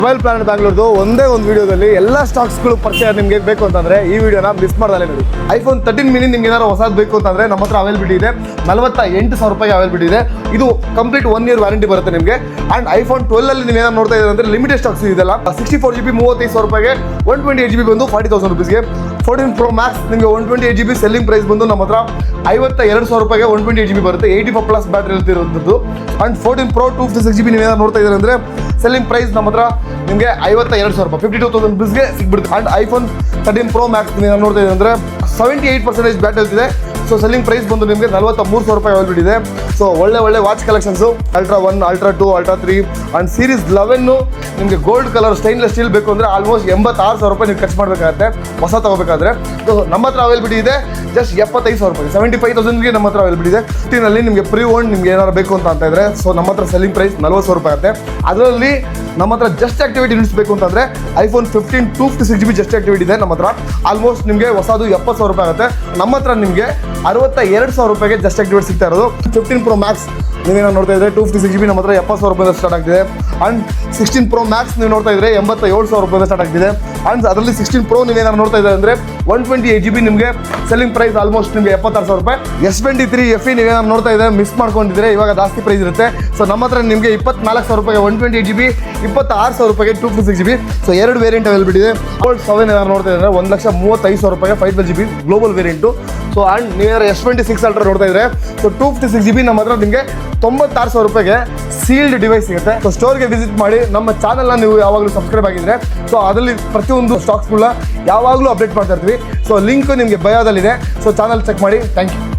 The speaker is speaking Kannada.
ಮೊಬೈಲ್ ಪ್ಲಾನೆಟ್ ಬ್ಯಾಂಗ್ಳೂರ್ದು ಒಂದೇ ಒಂದು ವಿಡಿಯೋದಲ್ಲಿ ಎಲ್ಲ ಸ್ಟಾಕ್ಸ್ಗಳು ಪರಿಚಯ ನಿಮಗೆ ಬೇಕು ಅಂತಂದ್ರೆ ಈ ವಿಡಿಯೋನ ಮಿಸ್ ಮಾಡ್ದಲ್ಲೇ ನೋಡಿ. ಐಫೋನ್ 13 ಮಿನಿ ನಿಮ್ಗೆ ಏನಾದ್ರು ಹೊಸದು ಬೇಕು ಅಂತಂದ್ರೆ ನಮ್ಮ ಹತ್ರ ಅವೈಲಬಿಲಿಟಿ ಇದೆ. 48,000 ರೂಪಾಯಿಗೆ ಅವೈಲಬಿಲಿಟಿ ಇದೆ. ಇದು ಕಂಪ್ಲೀಟ್ 1 year ವ್ಯಾರಂಟಿ ಬರುತ್ತೆ ನಿಮಗೆ. ಅಂಡ್ ಐಫೋನ್ 12 ಅಲ್ಲಿ ನೀವು ಏನಾದ್ರು ನೋಡ್ತಾ ಇದ್ದೀರಾ ಅಂದ್ರೆ ಲಿಮಿಟೆಡ್ ಸ್ಟಾಕ್ಸ್ ಇದೆಲ್ಲ. 64GB 35,000 ರೂಪಾಯಿಗೆ, 128GB ಬಂದು 40,000 ರುಪೀಸ್ಗೆ. 14 Pro Max ನಿಮಗೆ 128GB ಸೆಲ್ಲಿಂಗ್ ಪ್ರೈಸ್ ಬಂದು ನಮ್ಮ ಹತ್ರ 52,000 ರೂಪಾಯಿಗೆ 128GB ಬರುತ್ತೆ. 84+ ಬ್ಯಾಟ್ರಿ ಇರುವಂಥದ್ದು. ಅಂಡ್ 14 Pro 256GB ನೀವು ಏನಾದ್ರು ನೋಡ್ತಾ ಇದ್ದೀರಾ ಅಂದ್ರೆ ಸೆಲ್ಲಿಂಗ್ ಪ್ರೈಸ್ ನಮ್ಮ ಹತ್ರ ನಿಮಗೆ 52,000 ರೂಪಾಯಿ 52,000 ರುಪೀಸ್ಗೆ ಸಿಗ್ಬಿಡುತ್ತೆ. ಅಂಡ್ ಐಫೋನ್ 13 Pro Max ನೀವು ನೋಡ್ತಾ ಇದ್ದೀರಾ ಅಂದ್ರೆ 78% ಬ್ಯಾಟರಿ ಇದೆ. ಸೊ ಸೆಲ್ಲಿಂಗ್ ಪ್ರೈಸ್ ಬಂದು ನಿಮಗೆ 43,000 ರೂಪಾಯಿ ಅವೈಲಬಿಲಿಟಿ ಇದೆ. ಸೊ ಒಳ್ಳೆ watch collections Ultra 1, Ultra 2, Ultra 3 and series 11 ನಿಮಗೆ ಗೋಲ್ಡ್ ಕಲರ್ ಸ್ಟೈನ್ಲೆಸ್ ಸ್ಟೀಲ್ ಬೇಕು ಅಂದರೆ ಆಲ್ಮೋಸ್ಟ್ 86,000 ರೂಪಾಯಿ ನೀವು ಖರ್ಚು ಮಾಡಬೇಕಾಗುತ್ತೆ ಹೊಸ ತಗೋಬೇಕಾದ್ರೆ. ಸೊ ನಮ್ಮ ಹತ್ರ ಅವೈಲಬಿಲಿಟಿ ಇದೆ ಜಸ್ಟ್ 75,000 ರೂಪಾಯಿ 75,000ಗೆ ನಮ್ಮ ಹತ್ರ ಅವೈಲಬಿಲಿಟಿ ಇದೆ. 15ನಲ್ಲಿ ನಿಮಗೆ ಪ್ರೀ ಓನ್ ನಿಮ್ಗೆ ಏನಾದ್ರು ಬೇಕು ಅಂತ ಇದ್ರೆ ಸೊ ನಮ್ಮ ಹತ್ರ ಸೆಲ್ಲಿಂಗ್ ಪ್ರೈಸ್ 40,000 ರೂಪಾಯಿ ಆಗುತ್ತೆ. ಅದರಲ್ಲಿ ನಮ್ಮ ಹತ್ರ ಜಸ್ಟ್ ಆಕ್ಟಿವಿಟಿ ಯೂನಿಟ್ಸ್ ಬೇಕು ಅಂತಂದರೆ ಐಫೋನ್ 15 256GB ಜಸ್ಟ್ ಆಕ್ಟಿವಿಟಿ ಇದೆ ನಮ್ಮ ಹತ್ರ. ಆಲ್ಮೋಸ್ಟ್ ನಿಮಗೆ ಹೊಸದು 70,000 ರೂಪಾಯಿ ಆಗುತ್ತೆ. ನಮ್ಮ ಹತ್ರ ನಿಮಗೆ 62,000 ರೂಪಾಯಿಗೆ ಜಸ್ಟ್ ಆಕ್ಟಿವೇಟ್ ಸಿಗ್ತಾ ಇರೋದು. 15 Pro Max ನೀವೇನೋ ನೋಡ್ತಾ ಇದ್ರೆ 256GB ನಮ್ಮ ಹತ್ರ 70,000 ರೂಪಾಯಿಂದ ಸ್ಟಾರ್ಟ್ ಆಗ್ತಿದೆ. ಅಂಡ್ 16 Pro Max ನೀವು ನೋಡ್ತಾ ಇದ್ರೆ 87,000 ರೂಪಾಯಿಂದ ಸ್ಟಾರ್ಟ್ ಆಗ್ತಿದೆ. ಅಂಡ್ ಅದರಲ್ಲಿ 16 Pro ನೀವೇನಾದ್ರು ನೋಡ್ತಾ ಇದ್ದಾರೆ ಅಂದರೆ 128GB ನಿಮಗೆ ಸೆಲ್ಲಿಂಗ್ ಪ್ರೈಸ್ ಆಲ್ಮೋಸ್ಟ್ ನಿಮಗೆ 76,000 ರೂಪಾಯಿ. S23 FE ನೀವೇನಾದ್ರು ನೋಡ್ತಾ ಇದ್ದಾರೆ ಮಿಸ್ ಮಾಡ್ಕೊಂಡಿದ್ರೆ ಇವಾಗ ಜಾಸ್ತಿ ಪ್ರೈಸ್ ಇರುತ್ತೆ. ಸೊ ನಮ್ಮ ಹತ್ರ ನಿಮಗೆ 24,000 ರೂಪಾಯಿಗೆ 128GB, 26,000 ರೂಪಾಯಿಗೆ 256GB. ಸೊ ಎರಡು ವೇರಿಯಂಟ್ ಅವೈಲಬಿಲಿಟಿ ಇದೆ. ಗೋಲ್ಡ್ 7 ಏನಾದ್ರು ನೋಡ್ತಾ ಇದ್ದಾರೆ 1,35,000 ರೂಪಾಯಿಗೆ 512GB global variant. So and ನೀವೇನಾದ್ರು S26 Ultra ನೋಡ್ತಾ ಇದ್ರೆ ಸೊ 256GB ನಮ್ಮ ಹತ್ರ ನಿಮಗೆ 96,000 ರೂಪಾಯಿಗೆ ಸೀಲ್ಡ್ ಡಿವೈಸ್ ಸಿಗುತ್ತೆ. ಸೊ ಸ್ಟೋರ್ಗೆ ವಿಸಿಟ್ ಮಾಡಿ. ನಮ್ಮ ಚಾನಲ್ನ ನೀವು ಯಾವಾಗಲೂ ಸಬ್ಸ್ಕ್ರೈಬ್ ಆಗಿದ್ರೆ ಸೊ ಅದರಲ್ಲಿ ಪ್ರತಿಯೊಂದು ಸ್ಟಾಕ್ಸ್ಗಳನ್ನ ಯಾವಾಗಲೂ ಅಪ್ಡೇಟ್ ಮಾಡ್ತಾ ಇರ್ತೀವಿ. ಸೊ ಲಿಂಕ್ ನಿಮಗೆ ಬಯೋದಲ್ಲಿದೆ. ಸೊ ಚಾನಲ್ ಚೆಕ್ ಮಾಡಿ. Thank you.